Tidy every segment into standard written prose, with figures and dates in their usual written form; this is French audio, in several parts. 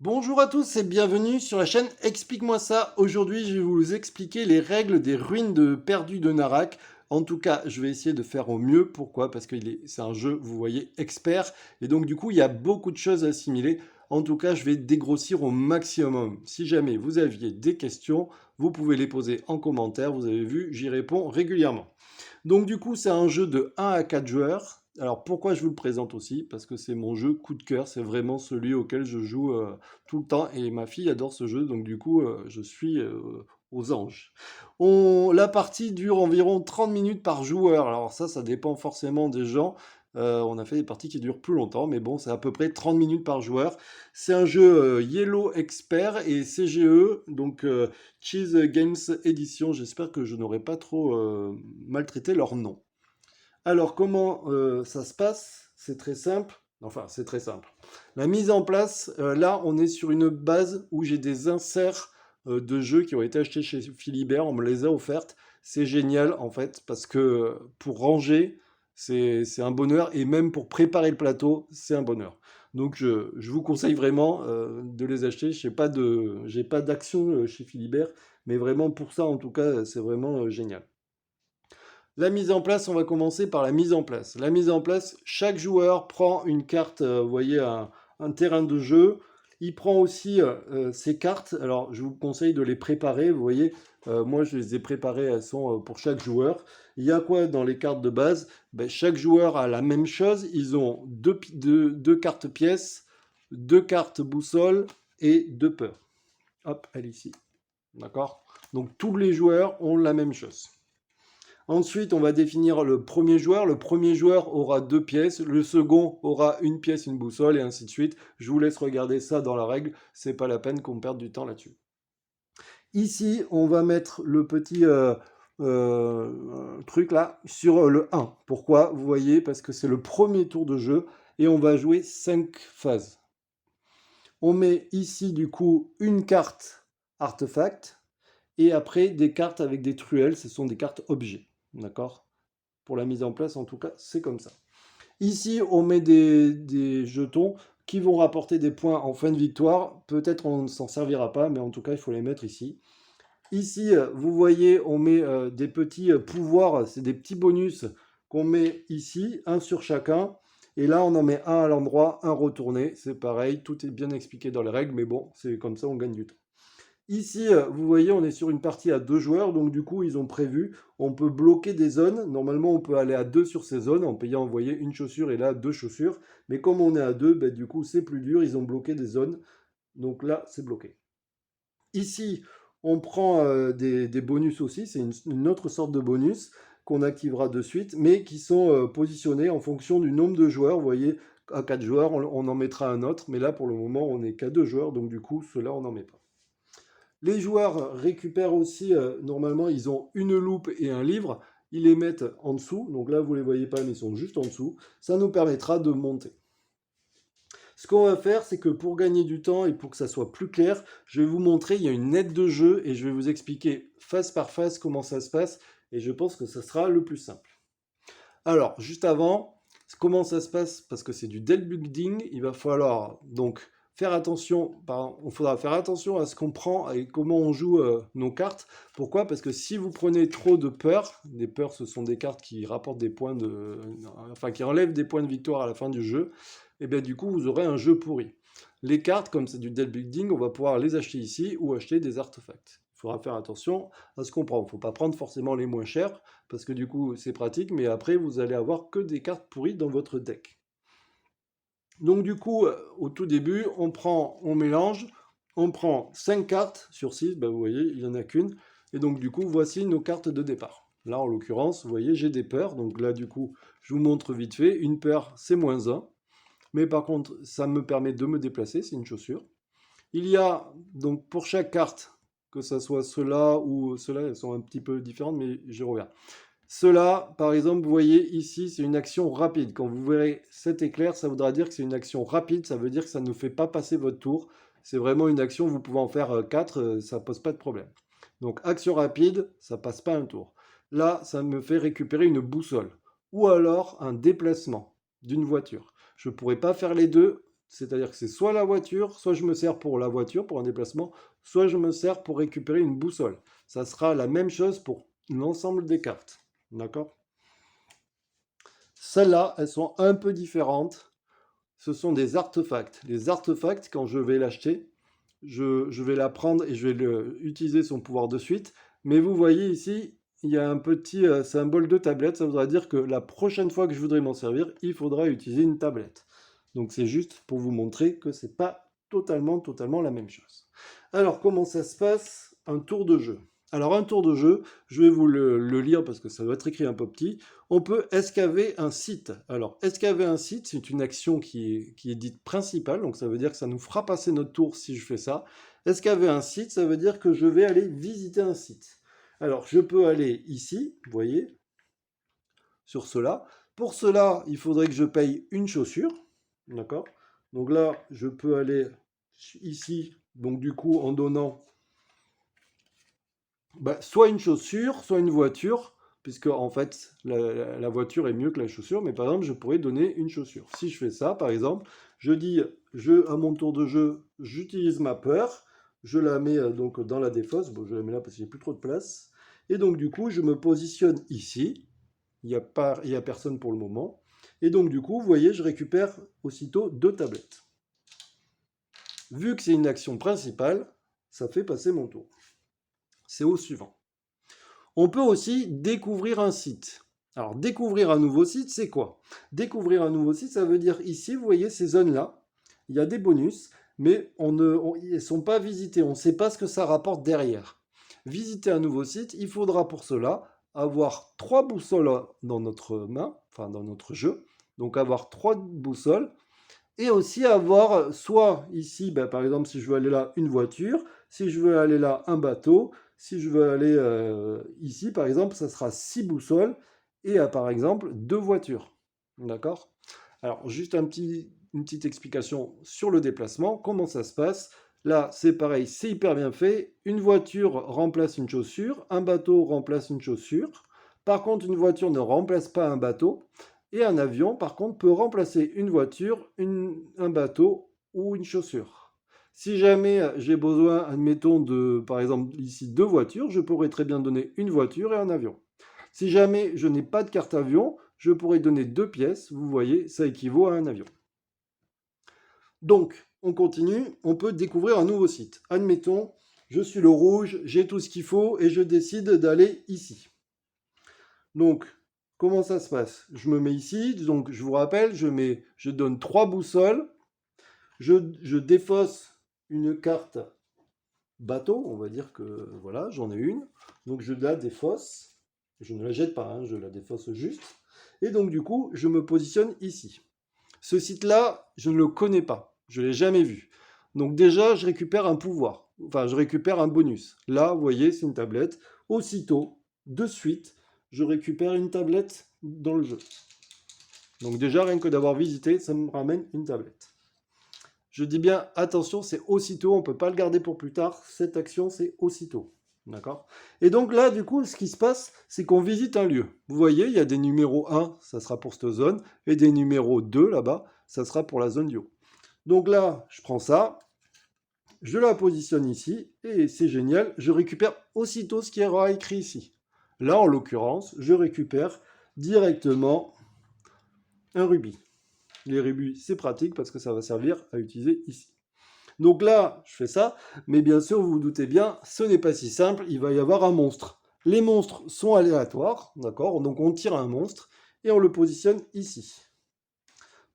Bonjour à tous et bienvenue sur la chaîne Explique-moi ça. Aujourd'hui, je vais vous expliquer les règles des ruines perdues de Narak. En tout cas, je vais essayer de faire au mieux. Pourquoi? Parce que c'est un jeu, vous voyez, expert. Et donc, du coup, il y a beaucoup de choses à assimiler. En tout cas, je vais dégrossir au maximum. Si jamais vous aviez des questions, vous pouvez les poser en commentaire. Vous avez vu, j'y réponds régulièrement. Donc du coup, c'est un jeu de 1 à 4 joueurs. Alors pourquoi je vous le présente aussi? Parce que c'est mon jeu coup de cœur, c'est vraiment celui auquel je joue tout le temps et ma fille adore ce jeu, donc du coup, je suis aux anges. La partie dure environ 30 minutes par joueur. Alors ça dépend forcément des gens. On a fait des parties qui durent plus longtemps, mais bon, c'est à peu près 30 minutes par joueur. C'est un jeu Yellow Expert et CGE, donc Cheese Games Edition. J'espère que je n'aurai pas trop maltraité leur nom. Alors, comment ça se passe? C'est très simple. Enfin, c'est très simple. La mise en place, là, on est sur une base où j'ai des inserts de jeux qui ont été achetés chez Philibert. On me les a offertes. C'est génial, en fait, parce que pour ranger, c'est un bonheur. Et même pour préparer le plateau, c'est un bonheur. Donc, je vous conseille vraiment de les acheter. J'ai pas d'action chez Philibert, mais vraiment pour ça, en tout cas, c'est vraiment génial. La mise en place, on va commencer par la mise en place. La mise en place, chaque joueur prend une carte, vous voyez, un terrain de jeu. Il prend aussi ses cartes. Alors, je vous conseille de les préparer. Vous voyez, moi, je les ai préparées. Elles sont pour chaque joueur. Il y a quoi dans les cartes de base? Ben, chaque joueur a la même chose. Ils ont deux cartes pièces, deux cartes boussole et deux peurs. Hop, elle est ici. D'accord? Donc, tous les joueurs ont la même chose. Ensuite, on va définir le premier joueur. Le premier joueur aura deux pièces, le second aura une pièce, une boussole, et ainsi de suite. Je vous laisse regarder ça dans la règle, c'est pas la peine qu'on perde du temps là-dessus. Ici, on va mettre le petit truc là sur le 1. Pourquoi? Vous voyez, parce que c'est le premier tour de jeu, et on va jouer 5 phases. On met ici du coup une carte artefact, et après des cartes avec des truelles, ce sont des cartes objets. D'accord? Pour la mise en place, en tout cas, c'est comme ça. Ici, on met des jetons qui vont rapporter des points en fin de victoire. Peut-être on ne s'en servira pas, mais en tout cas, il faut les mettre ici. Ici, vous voyez, on met des petits pouvoirs, c'est des petits bonus qu'on met ici, un sur chacun. Et là, on en met un à l'endroit, un retourné. C'est pareil, tout est bien expliqué dans les règles, mais bon, c'est comme ça, on gagne du temps. Ici, vous voyez, on est sur une partie à deux joueurs, donc du coup, ils ont prévu, on peut bloquer des zones. Normalement, on peut aller à deux sur ces zones en payant, vous voyez, une chaussure et là, deux chaussures. Mais comme on est à deux, ben, du coup, c'est plus dur, ils ont bloqué des zones. Donc là, c'est bloqué. Ici, on prend des bonus aussi, c'est une autre sorte de bonus qu'on activera de suite, mais qui sont positionnés en fonction du nombre de joueurs. Vous voyez, à 4 joueurs, on en mettra un autre, mais là, pour le moment, on n'est qu'à 2 joueurs, donc du coup, ceux-là, on n'en met pas. Les joueurs récupèrent aussi, normalement, ils ont une loupe et un livre. Ils les mettent en dessous. Donc là, vous ne les voyez pas, mais ils sont juste en dessous. Ça nous permettra de monter. Ce qu'on va faire, c'est que pour gagner du temps et pour que ça soit plus clair, je vais vous montrer, il y a une aide de jeu et je vais vous expliquer face par face comment ça se passe. Et je pense que ça sera le plus simple. Alors, juste avant, comment ça se passe? Parce que c'est du deck building, il va falloir donc faire attention, il faudra faire attention à ce qu'on prend et comment on joue nos cartes. Pourquoi? Parce que si vous prenez trop de peurs, des peurs ce sont des cartes qui rapportent des points enfin qui enlèvent des points de victoire à la fin du jeu, et bien du coup vous aurez un jeu pourri. Les cartes, comme c'est du deck building, on va pouvoir les acheter ici ou acheter des artefacts. Il faudra faire attention à ce qu'on prend. Il ne faut pas prendre forcément les moins chers, parce que du coup c'est pratique, mais après vous allez avoir que des cartes pourries dans votre deck. Donc du coup, au tout début, on mélange, on prend 5 cartes sur 6, ben, vous voyez, il n'y en a qu'une, et donc du coup, voici nos cartes de départ. Là, en l'occurrence, vous voyez, j'ai des peurs, donc là, du coup, je vous montre vite fait, une peur, c'est -1, mais par contre, ça me permet de me déplacer, c'est une chaussure. Il y a, donc pour chaque carte, que ce soit ceux-là ou ceux-là, elles sont un petit peu différentes, mais je reviens. Cela, par exemple, vous voyez ici, c'est une action rapide. Quand vous verrez cet éclair, ça voudra dire que c'est une action rapide. Ça veut dire que ça ne fait pas passer votre tour. C'est vraiment une action, vous pouvez en faire 4, ça ne pose pas de problème. Donc, action rapide, ça ne passe pas un tour. Là, ça me fait récupérer une boussole. Ou alors un déplacement d'une voiture. Je ne pourrais pas faire les deux. C'est-à-dire que c'est soit la voiture, soit je me sers pour la voiture, pour un déplacement, soit je me sers pour récupérer une boussole. Ça sera la même chose pour l'ensemble des cartes. D'accord? Celles-là, elles sont un peu différentes. Ce sont des artefacts. Les artefacts, quand je vais l'acheter, je vais la prendre et je vais utiliser son pouvoir de suite. Mais vous voyez ici, il y a un petit symbole de tablette. Ça voudra dire que la prochaine fois que je voudrais m'en servir, il faudra utiliser une tablette. Donc c'est juste pour vous montrer que c'est pas totalement la même chose. Alors comment ça se passe? Un tour de jeu. Alors un tour de jeu, je vais vous le lire parce que ça doit être écrit un peu petit. On peut escaver un site. Alors escaver un site, c'est une action qui est dite principale, donc ça veut dire que ça nous fera passer notre tour si je fais ça. Escaver un site, ça veut dire que je vais aller visiter un site. Alors je peux aller ici, vous voyez, sur cela. Pour cela, il faudrait que je paye une chaussure. D'accord? Donc là, je peux aller ici, donc du coup, en donnant soit une chaussure, soit une voiture, puisque en fait, la voiture est mieux que la chaussure, mais par exemple, je pourrais donner une chaussure. Si je fais ça, par exemple, je dis, à mon tour de jeu, j'utilise ma peur, je la mets donc dans la défausse, bon, je la mets là parce que j'ai plus trop de place, et donc du coup, je me positionne ici, il n'y a personne pour le moment, et donc du coup, vous voyez, je récupère aussitôt 2 tablettes. Vu que c'est une action principale, ça fait passer mon tour. C'est au suivant. On peut aussi découvrir un site. Alors, découvrir un nouveau site, c'est quoi? Découvrir un nouveau site, ça veut dire ici, vous voyez ces zones-là, il y a des bonus, mais ils ne sont pas visités, on ne sait pas ce que ça rapporte derrière. Visiter un nouveau site, il faudra pour cela avoir 3 boussoles dans notre main, enfin dans notre jeu, donc avoir 3 boussoles, et aussi avoir soit ici, par exemple, si je veux aller là, une voiture, si je veux aller là, un bateau, si je veux aller ici, par exemple, ça sera 6 boussoles et par exemple 2 voitures. D'accord? Alors, juste une petite explication sur le déplacement. Comment ça se passe? Là, c'est pareil, c'est hyper bien fait. Une voiture remplace une chaussure, un bateau remplace une chaussure. Par contre, une voiture ne remplace pas un bateau. Et un avion, par contre, peut remplacer une voiture, un bateau ou une chaussure. Si jamais j'ai besoin, admettons, par exemple, ici 2 voitures, je pourrais très bien donner une voiture et un avion. Si jamais je n'ai pas de carte avion, je pourrais donner 2 pièces. Vous voyez, ça équivaut à un avion. Donc, on continue. On peut découvrir un nouveau site. Admettons, je suis le rouge, j'ai tout ce qu'il faut et je décide d'aller ici. Donc, comment ça se passe? Je me mets ici, donc je vous rappelle, je donne 3 boussoles, je défausse une carte bateau, on va dire que voilà, j'en ai une, donc je la défausse, je ne la jette pas, hein, je la défausse juste, et donc du coup, je me positionne ici. Ce site-là, je ne le connais pas, je ne l'ai jamais vu. Donc déjà, je récupère un pouvoir, enfin je récupère un bonus. Là, vous voyez, c'est une tablette. Aussitôt, de suite, je récupère une tablette dans le jeu. Donc déjà, rien que d'avoir visité, ça me ramène une tablette. Je dis bien, attention, c'est aussitôt, on ne peut pas le garder pour plus tard. Cette action, c'est aussitôt. D'accord? Et donc là, du coup, ce qui se passe, c'est qu'on visite un lieu. Vous voyez, il y a des numéros 1, ça sera pour cette zone, et des numéros 2, là-bas, ça sera pour la zone du haut. Donc là, je prends ça, je la positionne ici, et c'est génial, je récupère aussitôt ce qui aura écrit ici. Là, en l'occurrence, je récupère directement un rubis. Les rubis, c'est pratique parce que ça va servir à utiliser ici. Donc là, je fais ça, mais bien sûr, vous vous doutez bien, ce n'est pas si simple, il va y avoir un monstre. Les monstres sont aléatoires, d'accord? Donc on tire un monstre et on le positionne ici.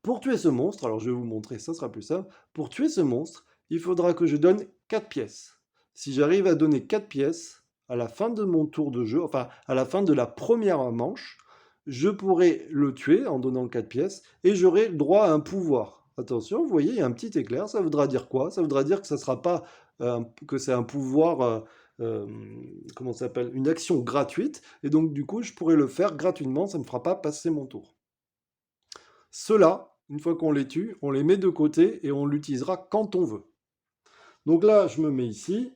Pour tuer ce monstre, alors je vais vous montrer, ça sera plus simple. Pour tuer ce monstre, il faudra que je donne 4 pièces. Si j'arrive à donner 4 pièces, à la fin de mon tour de jeu, enfin à la fin de la première manche, je pourrai le tuer en donnant 4 pièces et j'aurai le droit à un pouvoir. Attention, vous voyez, il y a un petit éclair, ça voudra dire quoi? Ça voudra dire que ça sera pas que c'est un pouvoir, comment ça s'appelle? Une action gratuite, et donc du coup je pourrai le faire gratuitement, ça ne me fera pas passer mon tour. Ceux-là, une fois qu'on les tue, on les met de côté et on l'utilisera quand on veut. Donc là, je me mets ici.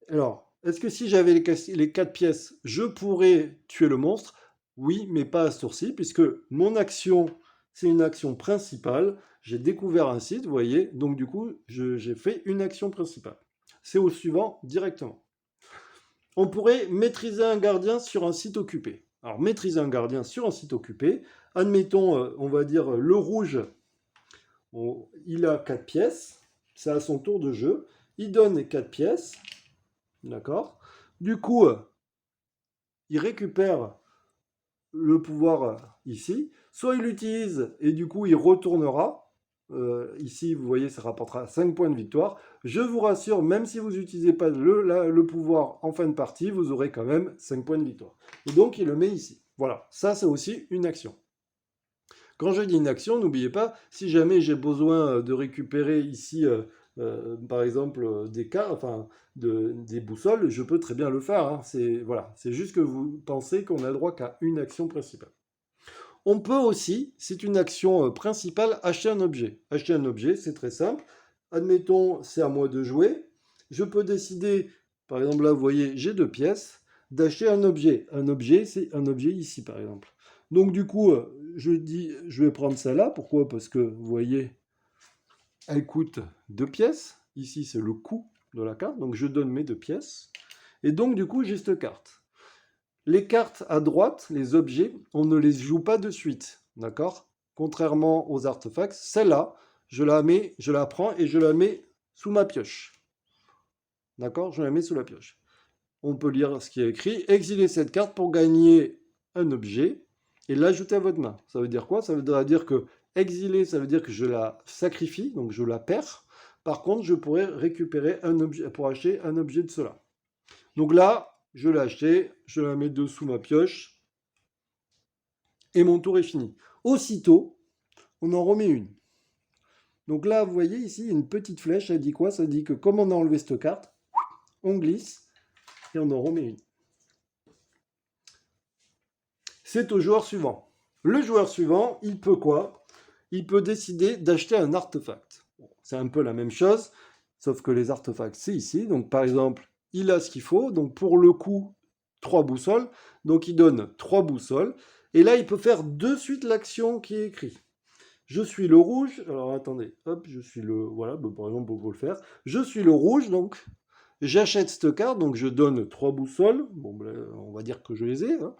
Alors, est-ce que si j'avais les 4 pièces, je pourrais tuer le monstre? Oui, mais pas à ce tour-ci, puisque mon action, c'est une action principale. j'ai découvert un site, vous voyez, donc du coup, j'ai fait une action principale. C'est au suivant directement. On pourrait maîtriser un gardien sur un site occupé. Alors, maîtriser un gardien sur un site occupé, admettons, on va dire le rouge, il a 4 pièces, c'est à son tour de jeu, il donne les 4 pièces, d'accord. Du coup, il récupère le pouvoir ici, soit il l'utilise et du coup il retournera. Ici, vous voyez, ça rapportera 5 points de victoire. Je vous rassure, même si vous n'utilisez pas le pouvoir en fin de partie, vous aurez quand même 5 points de victoire. Et donc, il le met ici. Voilà, ça c'est aussi une action. Quand je dis une action, n'oubliez pas, si jamais j'ai besoin de récupérer ici, par exemple, des cartes, enfin, des boussoles, je peux très bien le faire. Hein. Voilà. C'est juste que vous pensez qu'on a le droit qu'à une action principale. On peut aussi, c'est une action principale, acheter un objet. Acheter un objet, c'est très simple. Admettons, c'est à moi de jouer. Je peux décider, par exemple là, vous voyez, j'ai 2 pièces, d'acheter un objet. Un objet, c'est un objet ici, par exemple. Donc du coup, je dis, je vais prendre celle-là. Pourquoi? Parce que, vous voyez, elle coûte 2 pièces. Ici, c'est le coût de la carte. Donc je donne mes 2 pièces. Et donc, du coup, j'ai cette carte. Les cartes à droite, les objets, on ne les joue pas de suite, d'accord? Contrairement aux artefacts, celle-là, je la prends et je la mets sous ma pioche. D'accord? Je la mets sous la pioche. On peut lire ce qui est écrit. Exilez cette carte pour gagner un objet et l'ajouter à votre main. Ça veut dire quoi? Ça veut dire que exiler, ça veut dire que je la sacrifie, donc je la perds. Par contre, je pourrais récupérer un objet pour acheter un objet de cela. Donc là, je l'ai acheté, je la mets dessous ma pioche, et mon tour est fini. Aussitôt, on en remet une. Donc là, vous voyez ici, une petite flèche, ça dit quoi? Ça dit que comme on a enlevé cette carte, on glisse, et on en remet une. C'est au joueur suivant. Le joueur suivant, il peut quoi? Il peut décider d'acheter un artefact. C'est un peu la même chose, sauf que les artefacts, c'est ici. Donc par exemple, il a ce qu'il faut, donc pour le coup, 3 boussoles. Donc il donne 3 boussoles. Et là, il peut faire de suite l'action qui est écrite. Je suis le rouge. Alors attendez, hop, je suis le. Voilà, par exemple, pour le faire. Je suis le rouge, donc j'achète cette carte, donc je donne 3 boussoles. Bon, on va dire que je les ai. Hein.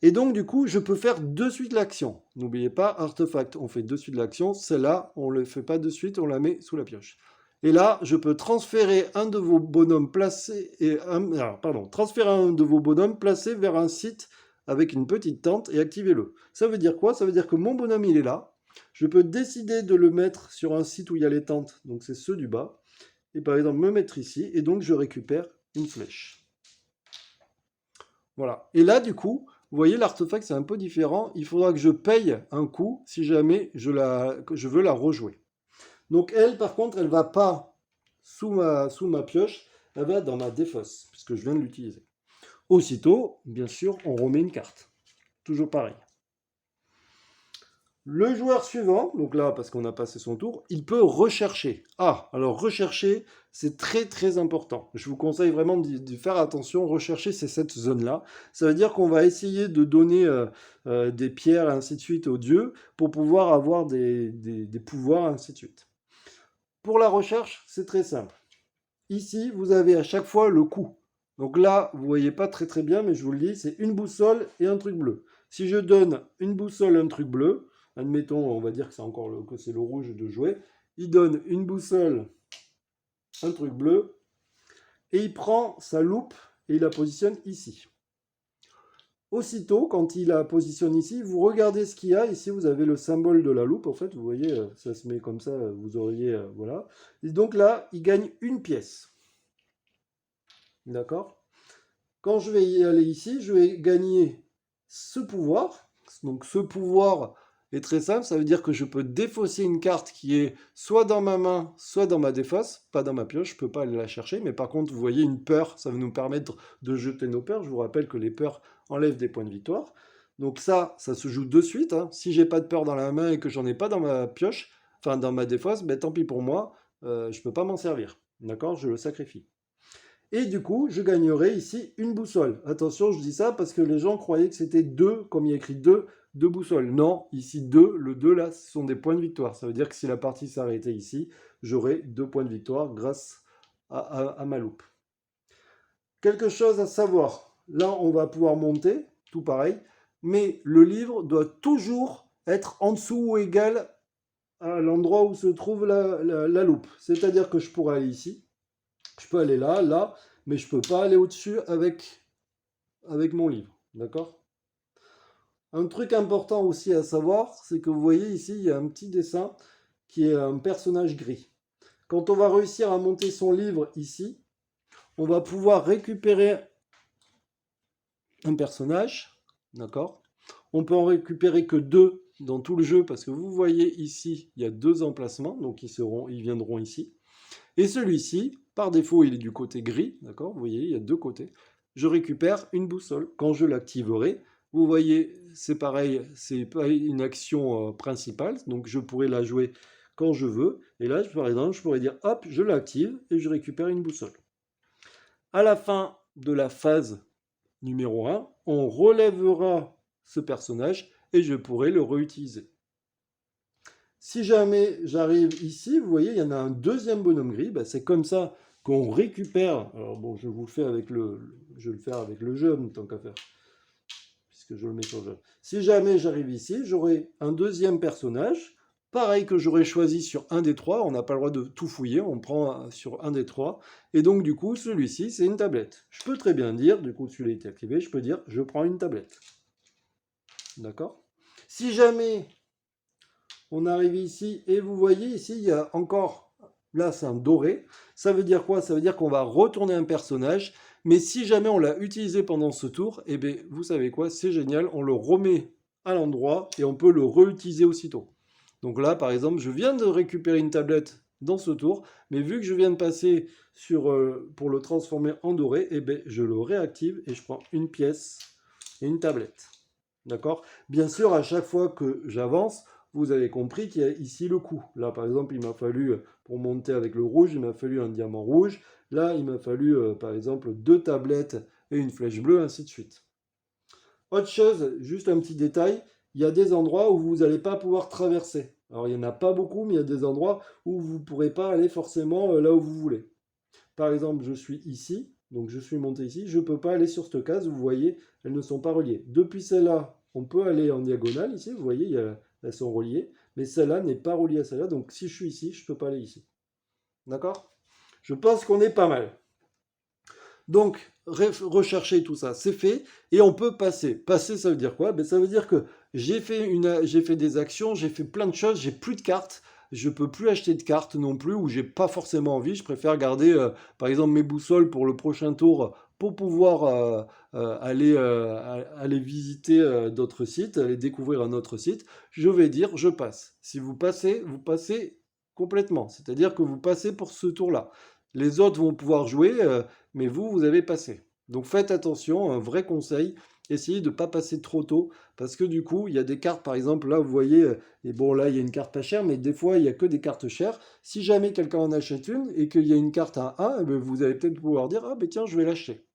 Et donc, du coup, je peux faire de suite l'action. N'oubliez pas, artefact, on fait de suite l'action. Celle-là, on ne le fait pas de suite, on la met sous la pioche. Et là, je peux transférer un de vos bonhommes placés transférer un de vos bonhommes placé vers un site avec une petite tente et activez-le. Ça veut dire quoi? Ça veut dire que mon bonhomme, il est là. Je peux décider de le mettre sur un site où il y a les tentes, donc c'est ceux du bas. Et par exemple, me mettre ici, et donc je récupère une flèche. Voilà. Et là, du coup, vous voyez, l'artefact, c'est un peu différent. Il faudra que je paye un coup si jamais je veux la rejouer. Donc elle, par contre, elle ne va pas sous ma pioche, elle va dans ma défausse, puisque je viens de l'utiliser. Aussitôt, bien sûr, on remet une carte. Toujours pareil. Le joueur suivant, donc là, parce qu'on a passé son tour, il peut rechercher. Ah, alors rechercher, c'est très très important. Je vous conseille vraiment de faire attention. Rechercher, c'est cette zone-là. Ça veut dire qu'on va essayer de donner des pierres, ainsi de suite, aux dieux, pour pouvoir avoir des pouvoirs, ainsi de suite. Pour la recherche, c'est très simple. Ici, vous avez à chaque fois le coup. Donc là, vous ne voyez pas très très bien, mais je vous le dis, c'est une boussole et un truc bleu. Si je donne une boussole et un truc bleu, admettons, on va dire que c'est le rouge de jouer, il donne une boussole, un truc bleu, et il prend sa loupe et il la positionne ici. Aussitôt, quand il la positionne ici, vous regardez ce qu'il y a. Ici, vous avez le symbole de la loupe. En fait, vous voyez, ça se met comme ça, vous auriez... voilà. Et donc là, il gagne une pièce. D'accord? Quand je vais y aller ici, je vais gagner ce pouvoir. Donc ce pouvoir est très simple, ça veut dire que je peux défausser une carte qui est soit dans ma main, soit dans ma défausse, pas dans ma pioche, je ne peux pas aller la chercher, mais par contre, vous voyez, une peur, ça va nous permettre de jeter nos peurs. Je vous rappelle que les peurs enlèvent des points de victoire. Donc ça se joue de suite. Hein. Si j'ai pas de peur dans la main et que j'en ai pas dans ma pioche, enfin dans ma défausse, ben, tant pis pour moi, je ne peux pas m'en servir. D'accord? Je le sacrifie. Et du coup, je gagnerai ici une boussole. Attention, je dis ça parce que les gens croyaient que c'était 2, comme il y a écrit 2, 2 boussoles. Non, ici 2, le 2 là, ce sont des points de victoire. Ça veut dire que si la partie s'arrêtait ici, j'aurais 2 points de victoire grâce à ma loupe. Quelque chose à savoir. Là, on va pouvoir monter, tout pareil, mais le livre doit toujours être en dessous ou égal à l'endroit où se trouve la loupe. C'est-à-dire que je pourrais aller ici, je peux aller là, là, mais je ne peux pas aller au-dessus avec mon livre. D'accord? Un truc important aussi à savoir, c'est que vous voyez ici, il y a un petit dessin qui est un personnage gris. Quand on va réussir à monter son livre ici, on va pouvoir récupérer un personnage, d'accord? On peut en récupérer que 2 dans tout le jeu, parce que vous voyez ici, il y a 2 emplacements, donc ils viendront ici. Et celui-ci, par défaut, il est du côté gris, d'accord? Vous voyez, il y a 2 côtés. Je récupère une boussole. Quand je l'activerai, vous voyez, c'est pareil, c'est pas une action principale, donc je pourrais la jouer quand je veux. Et là, par exemple, je pourrais dire, hop, je l'active et je récupère une boussole. À la fin de la phase numéro 1, on relèvera ce personnage et je pourrai le réutiliser. Si jamais j'arrive ici, vous voyez, il y en a un deuxième bonhomme gris, ben c'est comme ça qu'on récupère. Alors bon, je vais le faire avec le jeu, tant qu'à faire, puisque je le mets sur le jeu. Si jamais j'arrive ici, j'aurai un deuxième personnage, pareil que j'aurais choisi sur un des 3, on n'a pas le droit de tout fouiller, on prend sur un des 3, et donc du coup, celui-ci, c'est une tablette. Je peux très bien dire, du coup, celui-là est activé, je peux dire, je prends une tablette. D'accord? Si jamais on arrive ici, et vous voyez ici, il y a encore, là c'est un doré, ça veut dire quoi? Ça veut dire qu'on va retourner un personnage, mais si jamais on l'a utilisé pendant ce tour, eh bien vous savez quoi? C'est génial, on le remet à l'endroit, et on peut le réutiliser aussitôt. Donc là, par exemple, je viens de récupérer une tablette dans ce tour, mais vu que je viens de passer pour le transformer en doré, eh bien, je le réactive, et je prends une pièce et une tablette. D'accord? Bien sûr, à chaque fois que j'avance, vous avez compris qu'il y a ici le coût. Là, par exemple, il m'a fallu, pour monter avec le rouge, il m'a fallu un diamant rouge. Là, il m'a fallu, par exemple, 2 tablettes et une flèche bleue, ainsi de suite. Autre chose, juste un petit détail, il y a des endroits où vous n'allez pas pouvoir traverser. Alors, il n'y en a pas beaucoup, mais il y a des endroits où vous ne pourrez pas aller forcément là où vous voulez. Par exemple, je suis ici, donc je suis monté ici, je ne peux pas aller sur cette case, vous voyez, elles ne sont pas reliées. Depuis celle-là, on peut aller en diagonale ici, vous voyez, elles sont reliées, mais celle-là n'est pas reliée à celle-là, donc si je suis ici, je ne peux pas aller ici. D'accord? Je pense qu'on est pas mal. Donc, rechercher tout ça, c'est fait, et on peut passer. Passer, ça veut dire quoi? Ben, ça veut dire que j'ai fait des actions, j'ai fait plein de choses, j'ai plus de cartes, je peux plus acheter de cartes non plus, ou j'ai pas forcément envie, je préfère garder, par exemple, mes boussoles pour le prochain tour, pour pouvoir aller visiter d'autres sites, aller découvrir un autre site. Je vais dire, je passe. Si vous passez complètement, c'est-à-dire que vous passez pour ce tour-là. Les autres vont pouvoir jouer, mais vous avez passé. Donc faites attention, un vrai conseil, essayez de ne pas passer trop tôt, parce que du coup, il y a des cartes, par exemple, là, vous voyez, et bon, là, il y a une carte pas chère, mais des fois, il n'y a que des cartes chères. Si jamais quelqu'un en achète une, et qu'il y a une carte à 1, eh bien, vous allez peut-être pouvoir dire, ah ben tiens, je vais l'acheter.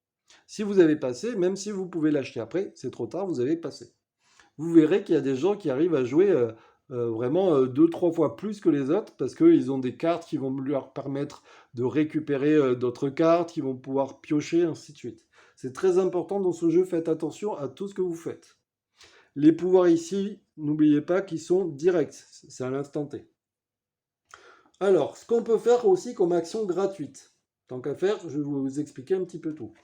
Si vous avez passé, même si vous pouvez l'acheter après, c'est trop tard, vous avez passé. Vous verrez qu'il y a des gens qui arrivent à jouer vraiment 2-3 fois plus que les autres parce qu'ils ont des cartes qui vont leur permettre de récupérer d'autres cartes, qui vont pouvoir piocher, ainsi de suite. C'est très important dans ce jeu, faites attention à tout ce que vous faites. Les pouvoirs ici, n'oubliez pas qu'ils sont directs, c'est à l'instant T. Alors, ce qu'on peut faire aussi comme action gratuite, tant qu'à faire, je vais vous expliquer un petit peu tout.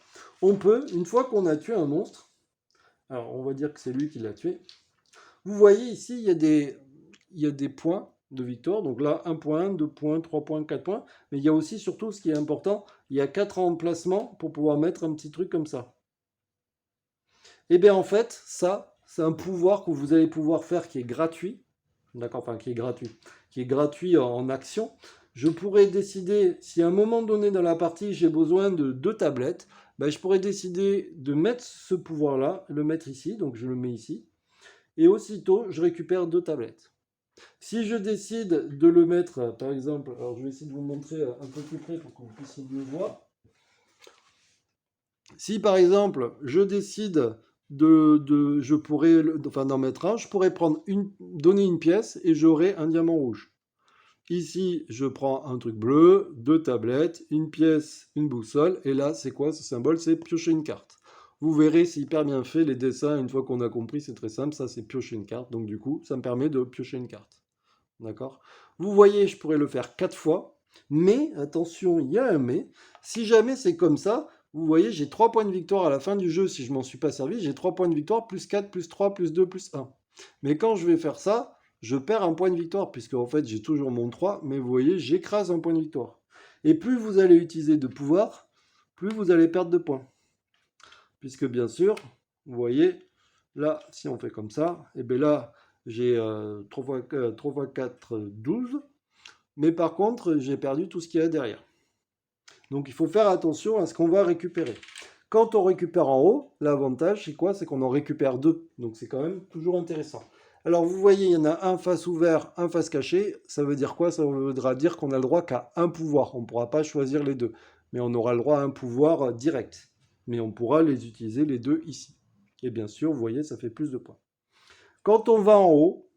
On peut, une fois qu'on a tué un monstre, alors on va dire que c'est lui qui l'a tué, vous voyez ici, il y a des points de victoire. Donc là, 1 point, 2 points, 3 points, 4 points. Mais il y a aussi, surtout, ce qui est important, il y a 4 emplacements pour pouvoir mettre un petit truc comme ça. Et bien en fait, ça, c'est un pouvoir que vous allez pouvoir faire qui est gratuit. D'accord, enfin qui est gratuit en action. Je pourrais décider, si à un moment donné dans la partie, j'ai besoin de 2 tablettes, ben, je pourrais décider de mettre ce pouvoir-là, le mettre ici. Donc je le mets ici. Et aussitôt, je récupère 2 tablettes. Si je décide de le mettre, par exemple, alors je vais essayer de vous montrer un peu plus près pour que vous puissiez mieux voir. Si par exemple, je décide je pourrais, enfin d'en mettre un, je pourrais donner une pièce et j'aurai un diamant rouge. Ici, je prends un truc bleu, deux tablettes, une pièce, une boussole, et là, c'est quoi ce symbole? C'est piocher une carte. Vous verrez, c'est hyper bien fait, les dessins, une fois qu'on a compris, c'est très simple, ça c'est piocher une carte, donc du coup, ça me permet de piocher une carte. D'accord? Vous voyez, je pourrais le faire 4 fois, mais, attention, il y a un mais, si jamais c'est comme ça, vous voyez, j'ai 3 points de victoire à la fin du jeu, si je m'en suis pas servi, j'ai 3 points de victoire, plus 4, plus 3, plus 2, plus 1. Mais quand je vais faire ça, je perds un point de victoire, puisque en fait j'ai toujours mon 3, mais vous voyez, j'écrase un point de victoire. Et plus vous allez utiliser de pouvoir, plus vous allez perdre de points. Puisque bien sûr, vous voyez, là, si on fait comme ça, et bien là, j'ai 3 x 4, 12, mais par contre, j'ai perdu tout ce qu'il y a derrière. Donc il faut faire attention à ce qu'on va récupérer. Quand on récupère en haut, l'avantage c'est quoi? C'est qu'on en récupère deux. Donc c'est quand même toujours intéressant. Alors vous voyez, il y en a un face ouvert, un face caché. Ça veut dire quoi? Ça voudra dire qu'on a le droit qu'à un pouvoir. On ne pourra pas choisir les deux. Mais on aura le droit à un pouvoir direct. Mais on pourra les utiliser les deux ici. Et bien sûr, vous voyez, ça fait plus de points. Quand on va en haut,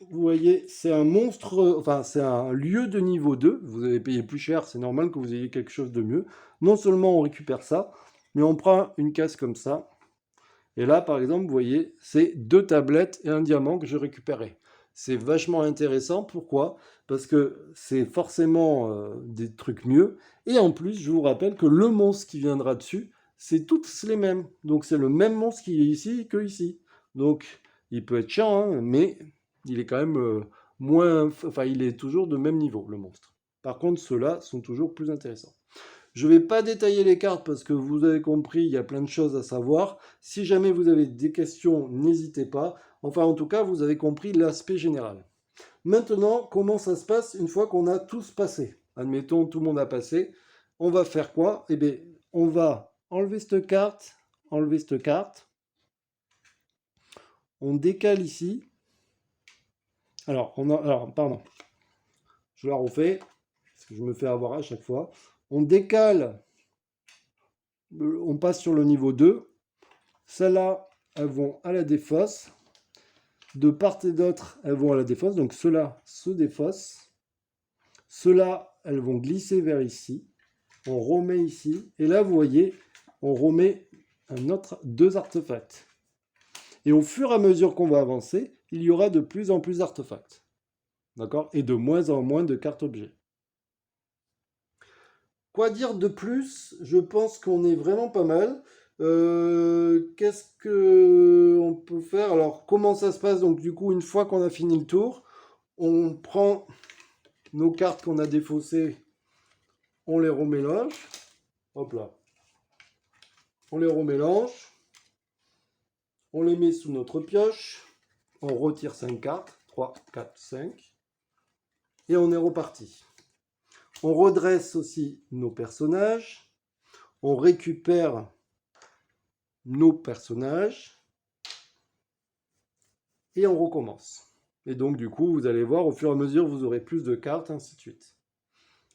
vous voyez, c'est un monstre, enfin c'est un lieu de niveau 2. Vous avez payé plus cher, c'est normal que vous ayez quelque chose de mieux. Non seulement on récupère ça, mais on prend une case comme ça. Et là, par exemple, vous voyez, c'est 2 tablettes et un diamant que je récupérais. C'est vachement intéressant. Pourquoi? Parce que c'est forcément des trucs mieux. Et en plus, je vous rappelle que le monstre qui viendra dessus, c'est tous les mêmes. Donc c'est le même monstre qui est ici que ici. Donc il peut être chiant, hein, mais il est quand même moins... Enfin, il est toujours de même niveau, le monstre. Par contre, ceux-là sont toujours plus intéressants. Je ne vais pas détailler les cartes parce que vous avez compris, il y a plein de choses à savoir. Si jamais vous avez des questions, n'hésitez pas. Enfin, en tout cas, vous avez compris l'aspect général. Maintenant, comment ça se passe une fois qu'on a tous passé? Admettons, tout le monde a passé. On va faire quoi? Eh bien, on va enlever cette carte, enlever cette carte. On décale ici. Alors, pardon. Je la refais, parce que je me fais avoir à chaque fois. On décale, on passe sur le niveau 2. Celles-là, elles vont à la défausse. De part et d'autre, elles vont à la défausse. Donc ceux-là se défaussent. Ceux-là, elles vont glisser vers ici. On remet ici. Et là, vous voyez, on remet deux artefacts. Et au fur et à mesure qu'on va avancer, il y aura de plus en plus d'artefacts. D'accord? Et de moins en moins de cartes objets. Quoi dire de plus? Je pense qu'on est vraiment pas mal. Qu'est-ce que on peut faire? Alors, comment ça se passe? Donc, du coup, une fois qu'on a fini le tour, on prend nos cartes qu'on a défaussées, on les remélange. Hop là. On les remélange. On les met sous notre pioche. On retire 5 cartes. 3, 4, 5. Et on est reparti. On redresse aussi nos personnages. On récupère nos personnages. Et on recommence. Et donc du coup, vous allez voir, au fur et à mesure, vous aurez plus de cartes, ainsi de suite.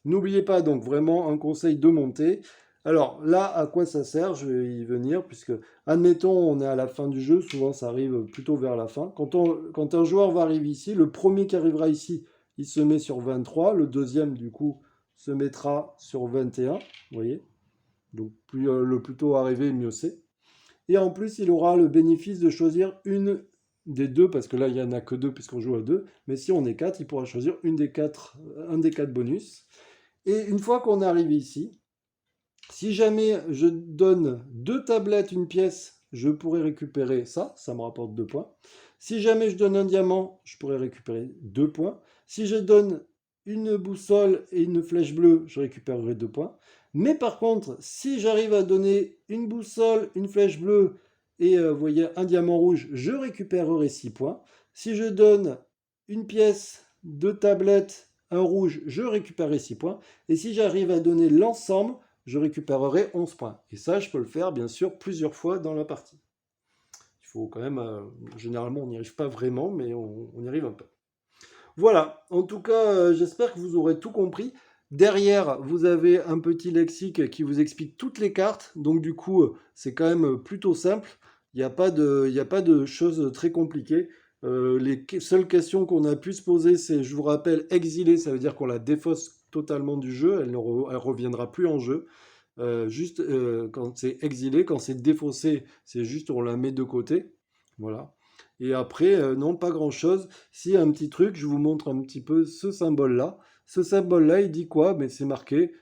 N'oubliez pas donc vraiment un conseil de monter. Alors là, à quoi ça sert? Je vais y venir, puisque, admettons, on est à la fin du jeu, souvent ça arrive plutôt vers la fin. Quand un joueur va arriver ici, le premier qui arrivera ici, il se met sur 23, le deuxième, du coup, se mettra sur 21, vous voyez. Donc le plus tôt arrivé, mieux c'est. Et en plus, il aura le bénéfice de choisir une des deux, parce que là, il n'y en a que deux puisqu'on joue à deux. Mais si on est quatre, il pourra choisir un des quatre bonus. Et une fois qu'on arrive ici, si jamais je donne 2 tablettes, une pièce, je pourrais récupérer ça, ça me rapporte 2 points. Si jamais je donne un diamant, je pourrais récupérer 2 points. Si je donne une boussole et une flèche bleue, je récupérerai 2 points. Mais par contre, si j'arrive à donner une boussole, une flèche bleue et vous voyez un diamant rouge, je récupérerai 6 points. Si je donne une pièce, 2 tablettes, un rouge, je récupérerai 6 points. Et si j'arrive à donner l'ensemble, je récupérerai 11 points. Et ça, je peux le faire, bien sûr, plusieurs fois dans la partie. Il faut quand même... généralement, on n'y arrive pas vraiment, mais on y arrive un peu. Voilà, en tout cas, j'espère que vous aurez tout compris. Derrière, vous avez un petit lexique qui vous explique toutes les cartes. Donc du coup, c'est quand même plutôt simple. Il y a pas de choses très compliquées. Seules questions qu'on a pu se poser, c'est, je vous rappelle, exilé, ça veut dire qu'on la défausse totalement du jeu. Elle reviendra plus en jeu. Juste quand c'est exilé, quand c'est défaussé, c'est juste on la met de côté. Voilà. Et après, non, pas grand-chose. Si, un petit truc, je vous montre un petit peu ce symbole-là. Ce symbole-là, il dit quoi? Mais c'est marqué.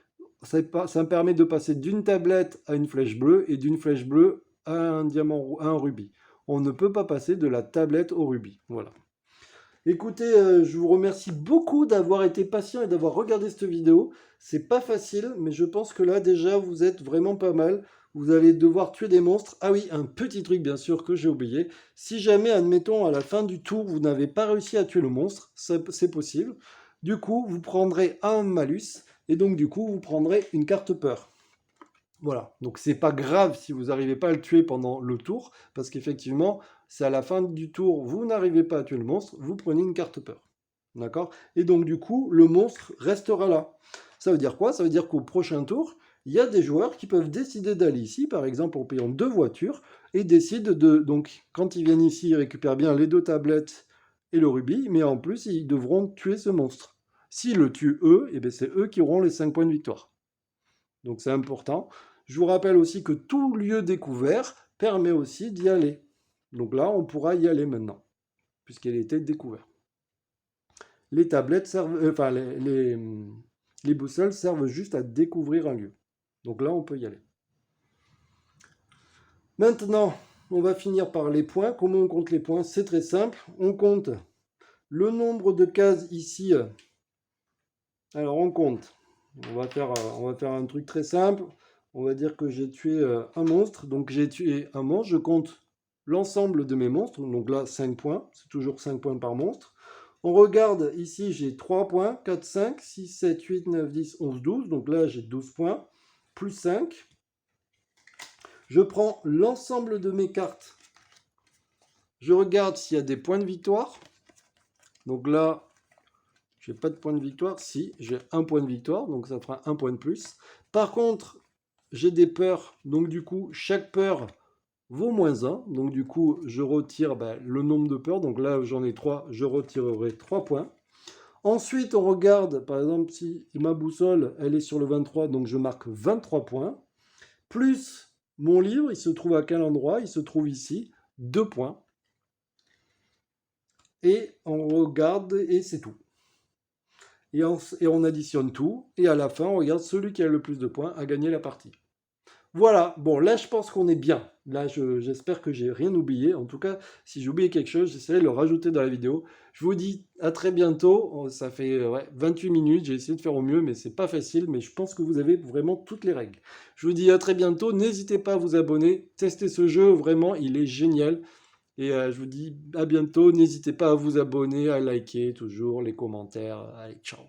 Ça me permet de passer d'une tablette à une flèche bleue et d'une flèche bleue à un diamant, à un rubis. On ne peut pas passer de la tablette au rubis. Voilà. Écoutez, je vous remercie beaucoup d'avoir été patient et d'avoir regardé cette vidéo. C'est pas facile, mais je pense que là déjà vous êtes vraiment pas mal. Vous allez devoir tuer des monstres. Ah oui, un petit truc bien sûr que j'ai oublié. Si jamais, admettons, à la fin du tour, vous n'avez pas réussi à tuer le monstre, c'est possible. Du coup, vous prendrez un malus et donc du coup, vous prendrez une carte peur. Voilà, donc c'est pas grave si vous n'arrivez pas à le tuer pendant le tour, parce qu'effectivement, c'est à la fin du tour, vous n'arrivez pas à tuer le monstre, vous prenez une carte peur. D'accord? Et donc du coup, le monstre restera là. Ça veut dire quoi? Ça veut dire qu'au prochain tour, il y a des joueurs qui peuvent décider d'aller ici, par exemple en payant 2 voitures, et décident de... Donc quand ils viennent ici, ils récupèrent bien les 2 tablettes et le rubis, mais en plus, ils devront tuer ce monstre. S'ils le tuent eux, et bien c'est eux qui auront les 5 points de victoire. Donc c'est important. Je vous rappelle aussi que tout lieu découvert permet aussi d'y aller. Donc là, on pourra y aller maintenant, puisqu'elle était découverte. Les tablettes servent, enfin les boussoles servent juste à découvrir un lieu. Donc là, on peut y aller. Maintenant, on va finir par les points. Comment on compte les points? C'est très simple. On compte le nombre de cases ici. Alors on compte. On va faire un truc très simple. On va dire que j'ai tué un monstre. Donc j'ai tué un monstre. Je compte l'ensemble de mes monstres. Donc là, 5 points. C'est toujours 5 points par monstre. On regarde ici, j'ai 3 points. 4, 5, 6, 7, 8, 9, 10, 11, 12. Donc là, j'ai 12 points. Plus 5. Je prends l'ensemble de mes cartes. Je regarde s'il y a des points de victoire. Donc là, j'ai pas de point de victoire. Si, j'ai un point de victoire, donc ça fera un point de plus. Par contre, j'ai des peurs, donc du coup, chaque peur vaut moins 1. Donc du coup, je retire le nombre de peurs. Donc là, j'en ai 3, je retirerai 3 points. Ensuite, on regarde, par exemple, si ma boussole, elle est sur le 23, donc je marque 23 points. Plus mon livre, il se trouve à quel endroit? Il se trouve ici, 2 points. Et on regarde, et c'est tout. Et on additionne tout, et à la fin, on regarde celui qui a le plus de points a gagné la partie. Voilà, bon, là, je pense qu'on est bien. Là, j'espère que j'ai rien oublié. En tout cas, si j'ai oublié quelque chose, j'essaierai de le rajouter dans la vidéo. Je vous dis à très bientôt. Ça fait 28 minutes, j'ai essayé de faire au mieux, mais c'est pas facile. Mais je pense que vous avez vraiment toutes les règles. Je vous dis à très bientôt. N'hésitez pas à vous abonner. Testez ce jeu, vraiment, il est génial. Et je vous dis à bientôt. N'hésitez pas à vous abonner, à liker toujours, les commentaires. Allez, ciao.